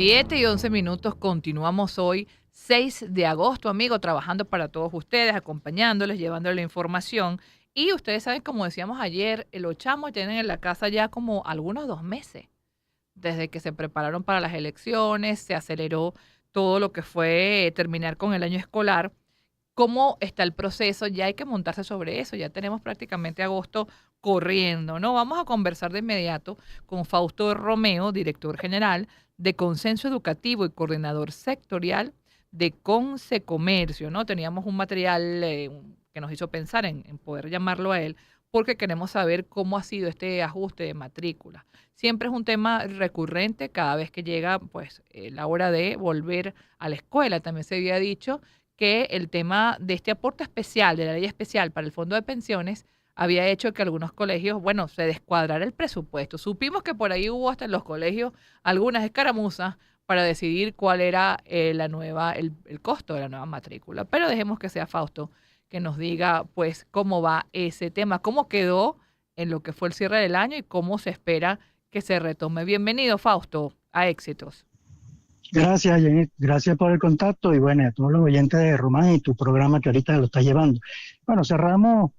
7:11, continuamos hoy, 6 de agosto, amigo, trabajando para todos ustedes, acompañándoles, llevándoles la información. Y ustedes saben, como decíamos ayer, los chamos tienen en la casa ya como algunos 2 meses, desde que se prepararon para las elecciones, se aceleró todo lo que fue terminar con el año escolar. ¿Cómo está el proceso? Ya hay que montarse sobre eso, ya tenemos prácticamente agosto corriendo, ¿no? Vamos a conversar de inmediato con Fausto Romeo, director general de Consenso Educativo y coordinador sectorial de Conce Comercio, ¿no? Teníamos un material que nos hizo pensar en poder llamarlo a él, porque queremos saber cómo ha sido este ajuste de matrícula. Siempre es un tema recurrente cada vez que llega, pues, la hora de volver a la escuela. También se había dicho que el tema de este aporte especial, de la ley especial para el fondo de pensiones, había hecho que algunos colegios, bueno, se descuadrara el presupuesto. Supimos que por ahí hubo hasta en los colegios algunas escaramuzas para decidir cuál era el costo de la nueva matrícula. Pero dejemos que sea Fausto que nos diga, pues, cómo va ese tema, cómo quedó en lo que fue el cierre del año y cómo se espera que se retome. Bienvenido, Fausto, a Éxitos. Gracias, Jenny. Gracias por el contacto y bueno, a todos los oyentes de Román y tu programa que ahorita lo estás llevando. Bueno, cerramos,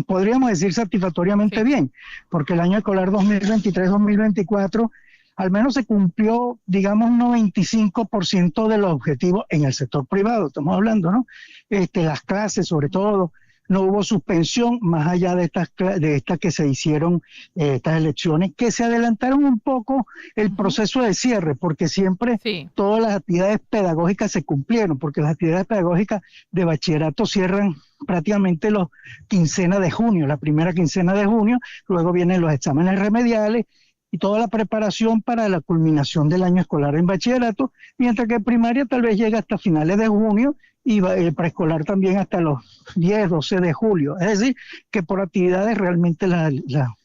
podríamos decir satisfactoriamente Sí. bien, porque el año escolar 2023-2024 al menos se cumplió, digamos, un 95% de los objetivos en el sector privado, estamos hablando, ¿no? Las clases, sobre todo, no hubo suspensión, más allá de estas que se hicieron, estas elecciones, que se adelantaron un poco el Ujú. proceso de cierre, porque siempre Sí. todas las actividades pedagógicas se cumplieron, porque las actividades pedagógicas de bachillerato cierran prácticamente los quincena de junio, la primera quincena de junio, luego vienen los exámenes remediales y toda la preparación para la culminación del año escolar en bachillerato, mientras que primaria tal vez llega hasta finales de junio y preescolar también hasta los 10, 12 de julio. Es decir, que por actividades realmente las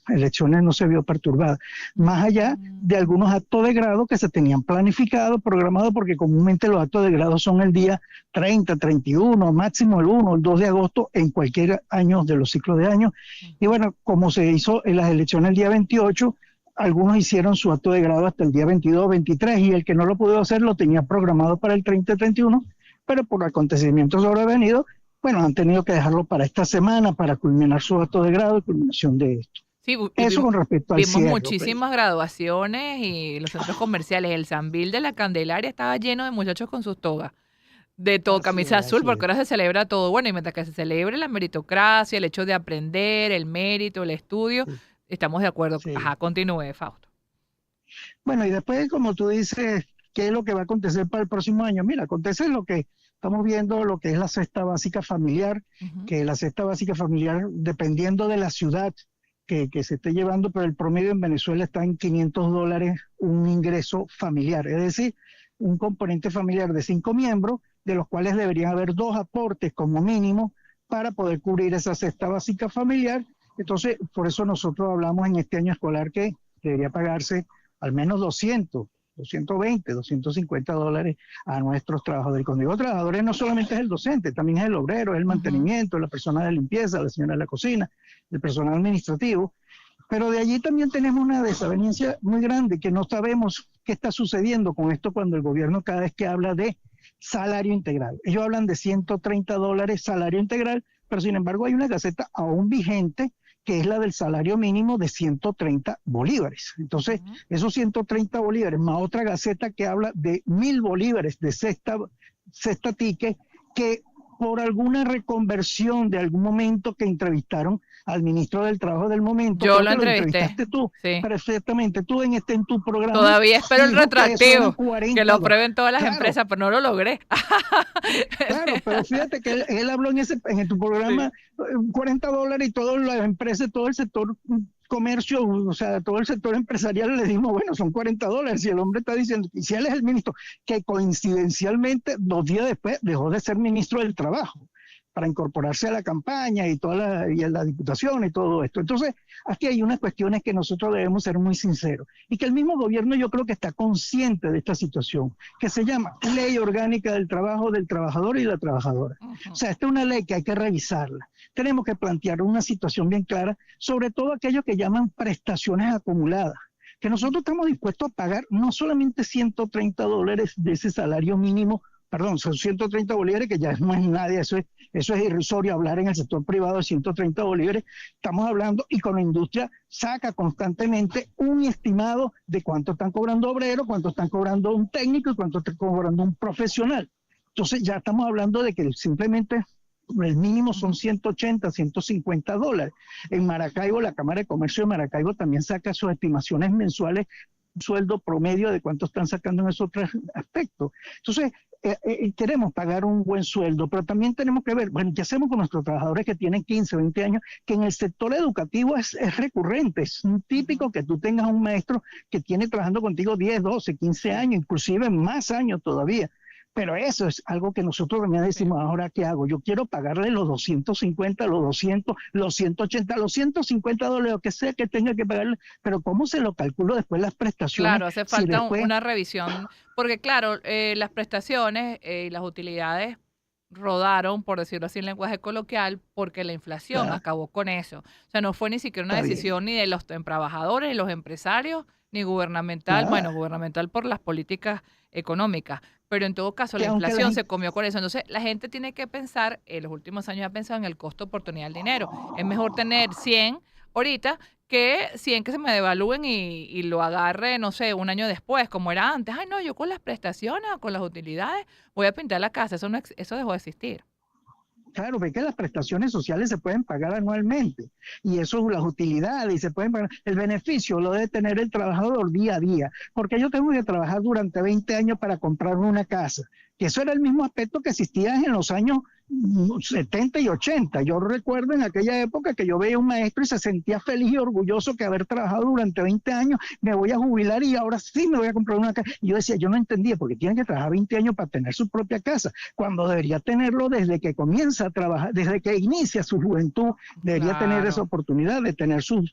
elecciones no se vio perturbadas, más allá de Mm. algunos actos de grado que se tenían planificado, programado, porque comúnmente los actos de grado son el día 30, 31, máximo el 1, el 2 de agosto en cualquier año de los ciclos de año. Y Ujú. bueno, como se hizo en las elecciones el día 28, algunos hicieron su acto de grado hasta el día 22, 23 y el que no lo pudo hacer lo tenía programado para el 30, 31, pero por acontecimientos sobrevenidos, bueno, han tenido que dejarlo para esta semana para culminar su acto de grado y culminación de esto. Sí, y Eso con respecto al vimos cierre, ¿ok? muchísimas graduaciones y los centros comerciales. El Sambil de la Candelaria estaba lleno de muchachos con sus togas, de todo, Así camisa es, azul, así porque es. ahora se celebra todo. Bueno, y mientras que se celebre la meritocracia, el hecho de aprender, el mérito, el estudio, Sí, estamos de acuerdo. sí. Ajá, continúe, Fausto. Bueno, y después, como tú dices, ¿qué es lo que va a acontecer para el próximo año? Mira, acontece lo que estamos viendo, lo que es la cesta básica familiar, Ujú. que la cesta básica familiar, dependiendo de la ciudad que se esté llevando, pero el promedio en Venezuela está en $500 un ingreso familiar, es decir, un componente familiar de 5 miembros, de los cuales deberían haber 2 aportes como mínimo para poder cubrir esa cesta básica familiar. Entonces, por eso nosotros hablamos en este año escolar que debería pagarse al menos 200, 220, $250 a nuestros trabajadores. Y cuando digo trabajadores, no solamente es el docente, también es el obrero, es el Ujú. mantenimiento, la persona de limpieza, la señora de la cocina, el personal administrativo. Pero de allí también tenemos una desavenencia muy grande que no sabemos qué está sucediendo con esto cuando el gobierno cada vez que habla de salario integral. Ellos hablan de $130 salario integral, pero sin embargo hay una gaceta aún vigente que es la del salario mínimo de 130 bolívares. Entonces, Ujú. esos 130 bolívares, más otra gaceta que habla de 1.000 bolívares de sexta ticket, que por alguna reconversión de algún momento que entrevistaron al ministro del Trabajo del momento, Yo creo lo que lo entrevisté, entrevistaste tú sí. perfectamente, tú en tu programa, Todavía espero el dijo que eso eran retractivo, que lo 40. aprueben todas las Claro, empresas, pero no lo logré. claro, pero fíjate que él habló en tu programa Sí. $40 y todas las empresas, todo el sector comercio, o sea, todo el sector empresarial le dimos, bueno, son $40. Y el hombre está diciendo, y si él es el ministro, que coincidencialmente 2 días después dejó de ser ministro del Trabajo para incorporarse a la campaña y a la diputación y todo esto. Entonces, aquí hay unas cuestiones que nosotros debemos ser muy sinceros y que el mismo gobierno yo creo que está consciente de esta situación, que se llama Ley Orgánica del Trabajo del Trabajador y la Trabajadora. O Ujú. sea, esta es una ley que hay que revisarla. Tenemos que plantear una situación bien clara, sobre todo aquello que llaman prestaciones acumuladas. que nosotros estamos dispuestos a pagar no solamente $130 de ese salario mínimo, perdón, son 130 bolívares, que ya no es nadie, eso es irrisorio hablar en el sector privado de 130 bolívares, estamos hablando, y con la industria saca constantemente un estimado de cuánto están cobrando obreros, cuánto están cobrando un técnico y cuánto está cobrando un profesional. Entonces ya estamos hablando de que simplemente el mínimo son 180, $150. En Maracaibo, la Cámara de Comercio de Maracaibo también saca sus estimaciones mensuales, sueldo promedio de cuánto están sacando en esos otros aspectos. Entonces, queremos pagar un buen sueldo, pero también tenemos que ver, bueno, ¿qué hacemos con nuestros trabajadores que tienen 15, 20 años? Que en el sector educativo es recurrente, es un típico que tú tengas un maestro que tiene trabajando contigo 10, 12, 15 años, inclusive más años todavía. Pero eso es algo que nosotros también decimos, ahora ¿qué hago? Yo quiero pagarle los 250, los 200, los 180, los $150, lo que sea que tenga que pagarle, pero ¿cómo se lo calculo después las prestaciones? Claro, hace Si falta después, una revisión, porque claro, las prestaciones y las utilidades rodaron, por decirlo así en lenguaje coloquial, porque la inflación ah, acabó con eso. O sea, no fue ni siquiera una está bien, decisión ni de los trabajadores, ni los empresarios, ni gubernamental, bueno, nada, gubernamental por las políticas económicas, pero en todo caso que la aunque la inflación se gente, comió con eso. Entonces, la gente tiene que pensar, en los últimos años ha pensado en el costo oportunidad del dinero. Es mejor tener 100 ahorita que 100 que se me devalúen y lo agarre, no sé, un año después, como era antes. Ay, no, yo con las prestaciones o con las utilidades voy a pintar la casa. Eso, no, eso dejó de existir. claro, ve que las prestaciones sociales se pueden pagar anualmente y eso, las utilidades, y se pueden pagar, el beneficio lo debe tener el trabajador día a día, porque yo tengo que trabajar durante 20 años para comprar una casa, que eso era el mismo aspecto que existía en los años 70 y 80. Yo recuerdo en aquella época que yo veía un maestro y se sentía feliz y orgulloso que haber trabajado durante 20 años, me voy a jubilar y ahora sí me voy a comprar una casa. Y yo decía, yo no entendía, porque tienen que trabajar 20 años para tener su propia casa, cuando debería tenerlo desde que comienza a trabajar, desde que inicia su juventud, debería tener esa Claro. oportunidad de tener su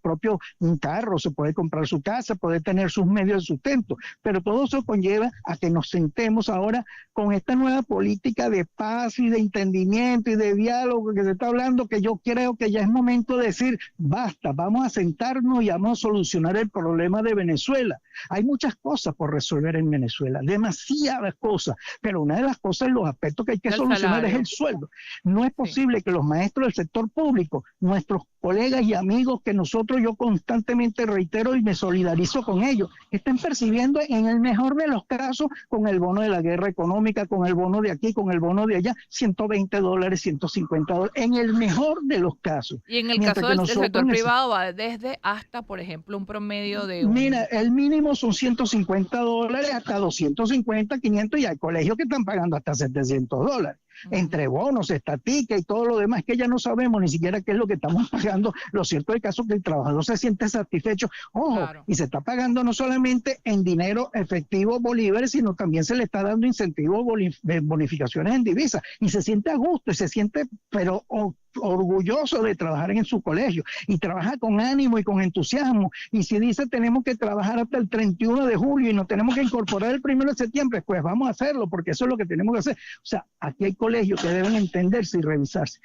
propio un carro, se puede comprar su casa, puede tener sus medios de sustento, pero todo eso conlleva a que nos sentemos ahora con esta nueva política de paz y de entendimiento y de diálogo que se está hablando, que yo creo que ya es momento de decir, basta, vamos a sentarnos y vamos a solucionar el problema de Venezuela. Hay muchas cosas por resolver en Venezuela, demasiadas cosas, pero una de las cosas, los aspectos que hay que El solucionar es el salario. sueldo. No es Sí. posible que los maestros del sector público, nuestros colegas y amigos que nosotros, yo constantemente reitero y me solidarizo con ellos, estén percibiendo en el mejor de los casos, con el bono de la guerra económica, con el bono de aquí, con el bono de allá, $120, $150, en el mejor de los casos. Y en el Mientras caso que del nosotros sector privado va desde hasta, por ejemplo, un promedio de mira, un... el mínimo son $150 hasta 250, 500 y hay colegios que están pagando hasta $700. Ujú, Entre bonos, estatica y todo lo demás que ya no sabemos ni siquiera qué es lo que estamos pagando. Lo cierto del caso es que el trabajador se siente satisfecho. Ojo, claro. y se está pagando no solamente en dinero efectivo bolívares, sino también se le está dando incentivos, bonificaciones en divisas. Y se siente a gusto y se siente, pero orgulloso de trabajar en su colegio y trabaja con ánimo y con entusiasmo. Y si dice tenemos que trabajar hasta el 31 de julio y nos tenemos que incorporar el 1 de septiembre, pues vamos a hacerlo porque eso es lo que tenemos que hacer. O sea, aquí hay colegios que deben entenderse y revisarse.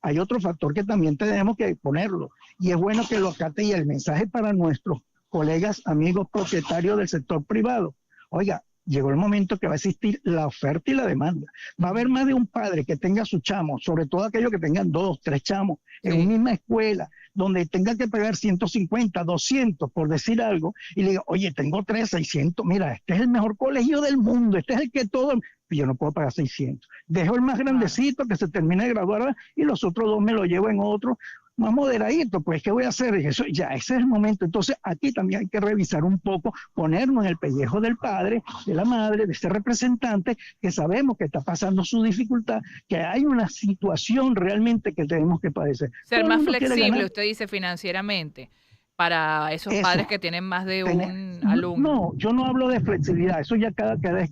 Hay otro factor que también tenemos que ponerlo y es bueno que lo acate, y el mensaje para nuestros colegas, amigos propietarios del sector privado. Oiga, llegó el momento que va a existir la oferta y la demanda. Va a haber Ujú, más de un padre que tenga su chamo, sobre todo aquellos que tengan 2, 3 chamos, en una sí. misma escuela, donde tenga que pagar 150, 200, por decir algo, y le diga, oye, tengo 3, 600, mira, este es el mejor colegio del mundo, este es el que todo, yo no puedo pagar 600. Dejo el más Claro. grandecito que se termine de graduar y los otros dos me lo llevo en otro más moderadito, pues ¿qué voy a hacer? Eso, ya ese es el momento. Entonces aquí también hay que revisar un poco, ponernos en el pellejo del padre, de la madre, de ese representante que sabemos que está pasando su dificultad, que hay una situación realmente que tenemos que padecer. Ser Todo el más mundo quiere flexible, ganar usted dice financieramente, para esos eso. padres que tienen más de un alumno. No, yo no hablo de flexibilidad, eso ya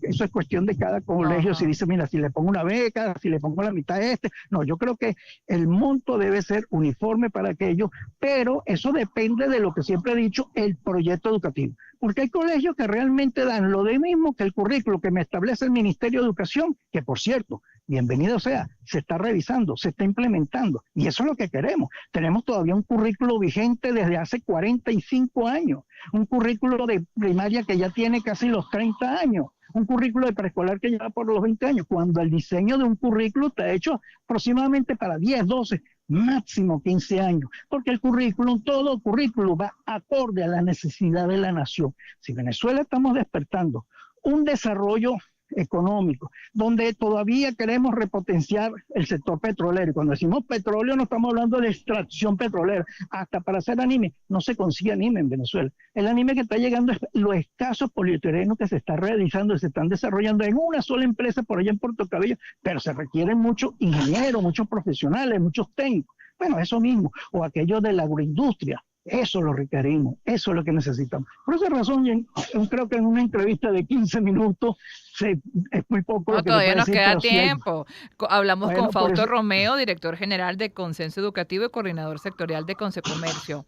eso es cuestión de cada colegio, si Ajá. dice, mira, si le pongo una beca, si le pongo la mitad de no, yo creo que el monto debe ser uniforme para aquellos, pero eso depende de lo que siempre he dicho, el proyecto educativo, porque hay colegios que realmente dan lo de mismo que el currículo que me establece el Ministerio de Educación, que por cierto, bienvenido sea, se está revisando, se está implementando, y eso es lo que queremos. Tenemos todavía un currículo vigente desde hace 45 años, un currículo de primaria que ya tiene casi los 30 años, un currículo de preescolar que lleva por los 20 años, cuando el diseño de un currículo está hecho aproximadamente para 10, 12, máximo 15 años, porque el currículum, todo currículum va acorde a la necesidad de la nación. Si Venezuela estamos despertando un desarrollo económico, donde todavía queremos repotenciar el sector petrolero. Y cuando decimos petróleo no estamos hablando de extracción petrolera. Hasta para hacer anime no se consigue anime en Venezuela. El anime que está llegando es los escasos polietileno que se está realizando y se están desarrollando en una sola empresa por allá en Puerto Cabello, pero se requieren muchos ingenieros, muchos profesionales, muchos técnicos. Bueno, eso mismo, o aquello de la agroindustria. Eso lo requerimos, eso es lo que necesitamos. Por esa razón, yo creo que en una entrevista de 15 minutos es muy poco No, lo que se todavía puede nos decir, queda pero sí hay. tiempo. Hablamos con Bueno, por Fausto eso, Romeo, director general de Consenso Educativo y coordinador sectorial de Consecomercio.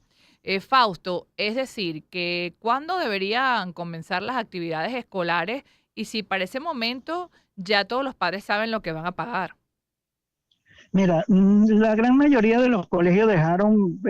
Fausto, es decir, que ¿cuándo deberían comenzar las actividades escolares y si para ese momento ya todos los padres saben lo que van a pagar? mira, la gran mayoría de los colegios dejaron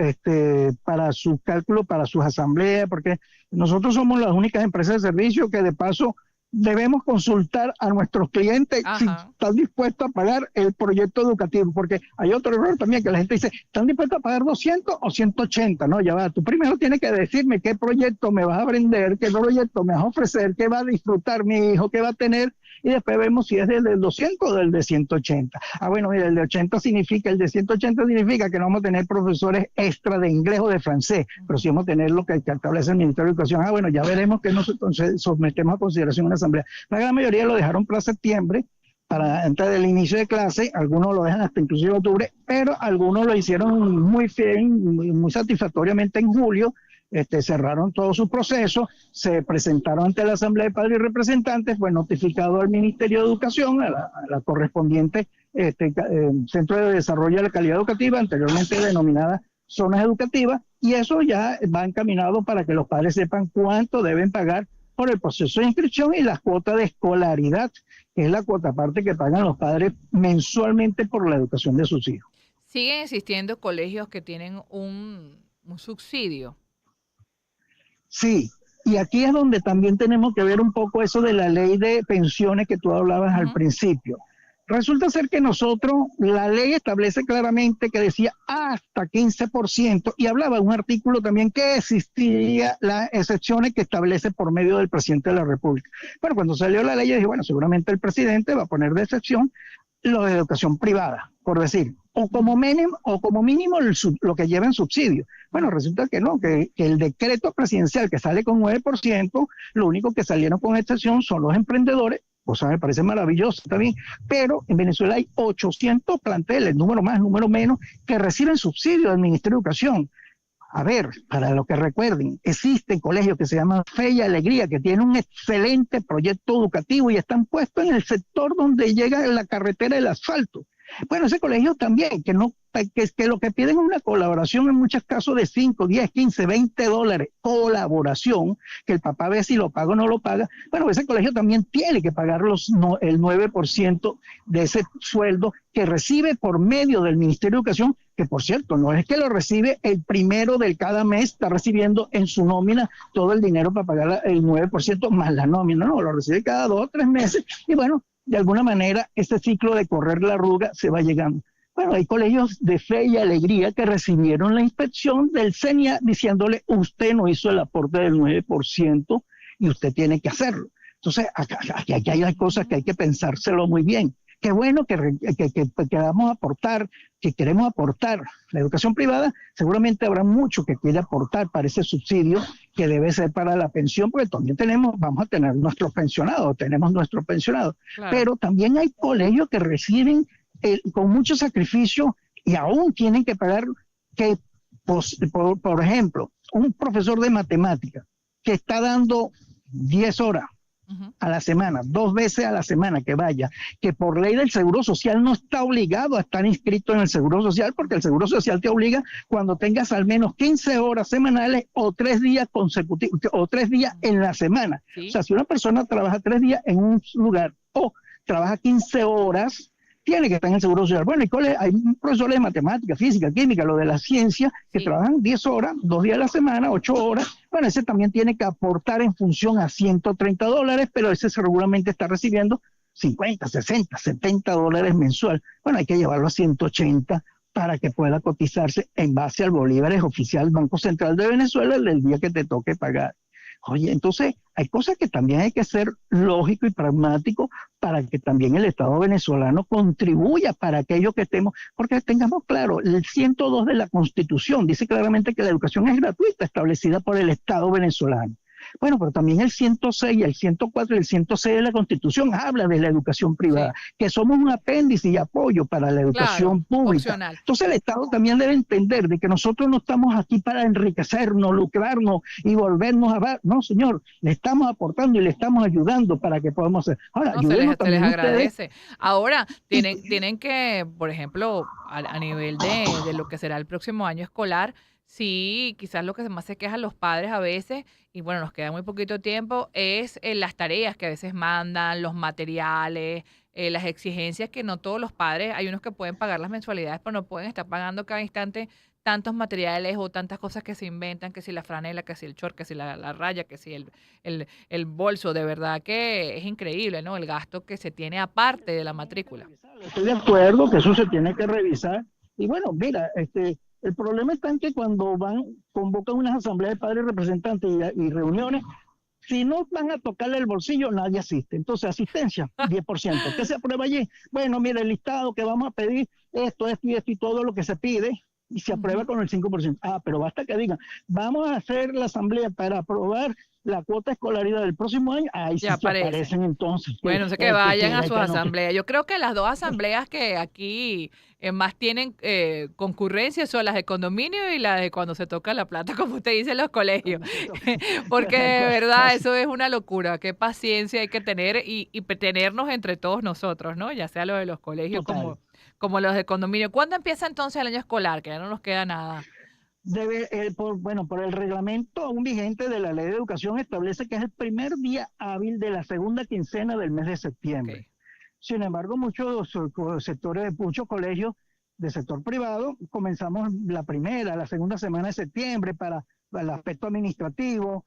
para sus cálculos, para sus asambleas, porque nosotros somos las únicas empresas de servicio que de paso debemos consultar a nuestros clientes si Ajá. están dispuestos a pagar el proyecto educativo, porque hay otro error también que la gente dice, ¿están dispuestos a pagar 200 o 180? No, ya va, tú primero tienes que decirme qué proyecto me vas a vender, qué proyecto me vas a ofrecer, qué va a disfrutar mi hijo, qué va a tener, y después vemos si es del 200 o del de 180. Bueno, mira, el de 180 significa que no vamos a tener profesores extra de inglés o de francés, pero sí vamos a tener lo que establece el Ministerio de Educación. Bueno, ya veremos que nos sometemos a consideración en una asamblea. La gran mayoría lo dejaron para septiembre, para antes del inicio de clase, algunos lo dejan hasta inclusive octubre, pero algunos lo hicieron muy bien, muy satisfactoriamente en julio. Cerraron todo su proceso, se presentaron ante la Asamblea de Padres y Representantes, fue notificado al Ministerio de Educación, a la correspondiente Centro de Desarrollo de la Calidad Educativa, anteriormente denominada zonas educativas, y eso ya va encaminado para que los padres sepan cuánto deben pagar por el proceso de inscripción y la cuota de escolaridad, que es la cuota aparte que pagan los padres mensualmente por la educación de sus hijos. ¿Siguen existiendo colegios que tienen un subsidio? Sí, y aquí es donde también tenemos que ver un poco eso de la ley de pensiones que tú hablabas al Ujú. principio. Resulta ser que nosotros, la ley establece claramente que decía hasta 15% y hablaba de un artículo también que existía las excepciones que establece por medio del presidente de la República. Bueno, cuando salió la ley, yo dije, bueno, seguramente el presidente va a poner de excepción lo de educación privada, por decir, o como mínimo lo que lleva en subsidio. Bueno, resulta que no, que el decreto presidencial que sale con 9%, lo único que salieron con excepción son los emprendedores, cosa me parece maravilloso también, pero en Venezuela hay 800 planteles, número más, número menos, que reciben subsidio del Ministerio de Educación. A ver, para lo que recuerden, existen colegios que se llaman Fe y Alegría, que tienen un excelente proyecto educativo y están puestos en el sector donde llega la carretera del asfalto. Bueno, ese colegio también, que lo que piden es una colaboración en muchos casos de 5, 10, 15, 20 dólares, colaboración, que el papá ve si lo paga o no lo paga. Bueno, ese colegio también tiene que pagar el 9% de ese sueldo que recibe por medio del Ministerio de Educación, que por cierto, no es que lo recibe el primero de cada mes, está recibiendo en su nómina todo el dinero para pagar el 9% más la nómina, no, lo recibe cada 2 o 3 meses y bueno, de alguna manera ese ciclo de correr la arruga se va llegando. Bueno, hay colegios de Fe y Alegría que recibieron la inspección del CENIA diciéndole, usted no hizo el aporte del 9% y usted tiene que hacerlo. Entonces, aquí hay cosas que hay que pensárselo muy bien. Qué bueno que vamos a aportar, que queremos aportar. La educación privada, seguramente habrá mucho que quiere aportar para ese subsidio que debe ser para la pensión, porque también vamos a tener nuestros pensionados, Claro. pero también hay colegios que reciben con mucho sacrificio y aún tienen que pagar que, por ejemplo, un profesor de matemática que está dando 10 horas Ujú. a la semana, 2 veces a la semana que vaya, que por ley del Seguro Social no está obligado a estar inscrito en el Seguro Social, porque el Seguro Social te obliga cuando tengas al menos 15 horas semanales o 3 días consecutivos, o 3 días en la semana. O Sí. sea, si una persona trabaja 3 días en un lugar o trabaja 15 horas, tiene que estar en el Seguro Social. Bueno, hay profesores de matemática, física, química, lo de la ciencia, que trabajan 10 horas, 2 días a la semana, 8 horas. Bueno, ese también tiene que aportar en función a $130, pero ese seguramente está recibiendo 50, 60, $70 mensual. Bueno, hay que llevarlo a 180 para que pueda cotizarse en base al bolívares oficial del Banco Central de Venezuela el día que te toque pagar. Oye, entonces hay cosas que también hay que ser lógico y pragmático para que también el Estado venezolano contribuya para aquello que estemos, porque tengamos claro, el 102 de la Constitución dice claramente que la educación es gratuita, establecida por el Estado venezolano. Bueno, pero también el 106, el 104 y el 106 de la Constitución habla de la educación privada, que somos un apéndice y apoyo para la educación pública. Opcional. Entonces el Estado también debe entender de que nosotros no estamos aquí para enriquecernos, lucrarnos y volvernos a... No, señor, le estamos aportando y le estamos ayudando para que podamos hacer. Ahora, No, se les agradece. Ahora, tienen que, por ejemplo, a nivel de lo que será el próximo año escolar, sí, quizás lo que más se quejan los padres a veces, y bueno, nos queda muy poquito tiempo, es las tareas que a veces mandan, los materiales, las exigencias que no todos los padres, hay unos que pueden pagar las mensualidades, pero no pueden estar pagando cada instante tantos materiales o tantas cosas que se inventan, que si la franela, que si el short, que si la raya, que si el bolso, de verdad que es increíble, ¿no? El gasto que se tiene aparte de la matrícula. Estoy de acuerdo que eso se tiene que revisar. Y bueno, mira, el problema está en que cuando convocan unas asambleas de padres representantes y reuniones, si no van a tocarle el bolsillo, nadie asiste. Entonces, asistencia, 10%. ¿Qué se aprueba allí? Bueno, mira, el listado que vamos a pedir, esto y todo lo que se pide, y se aprueba con el 5%. Ah, pero basta que digan, vamos a hacer la asamblea para aprobar la cuota de escolaridad del próximo año. Ahí sí aparecen entonces. Bueno, sé que vayan a sus asambleas. Yo creo que las dos asambleas que aquí más tienen concurrencia son las de condominio y las de cuando se toca la plata, como usted dice, en los colegios. Porque de verdad eso es una locura. Qué paciencia hay que tener y tenernos entre todos nosotros, ¿no? Ya sea lo de los colegios como los de condominio. ¿Cuándo empieza entonces el año escolar? Que ya no nos queda nada. Por el reglamento aún vigente de la Ley de Educación establece que es el primer día hábil de la segunda quincena del mes de septiembre. Okay. Sin embargo, muchos sectores, muchos colegios del sector privado, comenzamos la segunda semana de septiembre para el aspecto administrativo,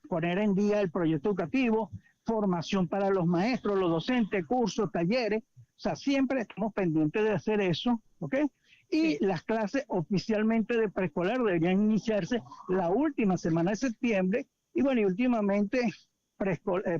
poner en día el proyecto educativo, formación para los maestros, los docentes, cursos, talleres. O sea, siempre estamos pendientes de hacer eso, ¿ok? Y las clases oficialmente de preescolar deberían iniciarse la última semana de septiembre y bueno, y últimamente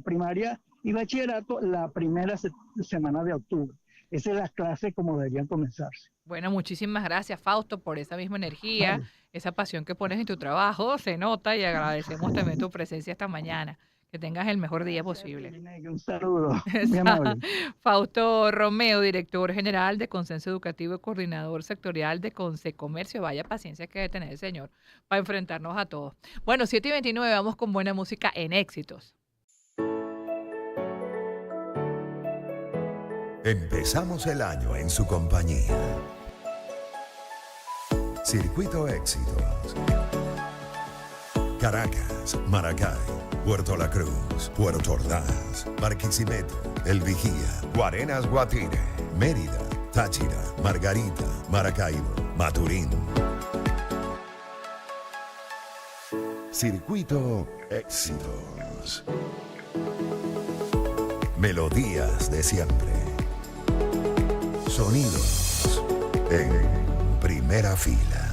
primaria y bachillerato la primera semana de octubre. Esas son las clases como deberían comenzarse. Bueno, muchísimas gracias, Fausto, por esa misma energía, esa pasión que pones en tu trabajo, se nota y agradecemos también tu presencia esta mañana. Que tengas el mejor día posible. Un saludo. Fausto Romeo, director general de Consenso Educativo y coordinador sectorial de Consecomercio. Vaya paciencia que debe tener el señor para enfrentarnos a todos. Bueno, 7:29, vamos con buena música en Éxitos. Empezamos el año en su compañía. Circuito Éxitos. Caracas, Maracay, Puerto La Cruz, Puerto Ordaz, Barquisimeto, El Vigía, Guarenas, Guatire, Mérida, Táchira, Margarita, Maracaibo, Maturín. Circuito Éxitos. Melodías de siempre. Sonidos en primera fila.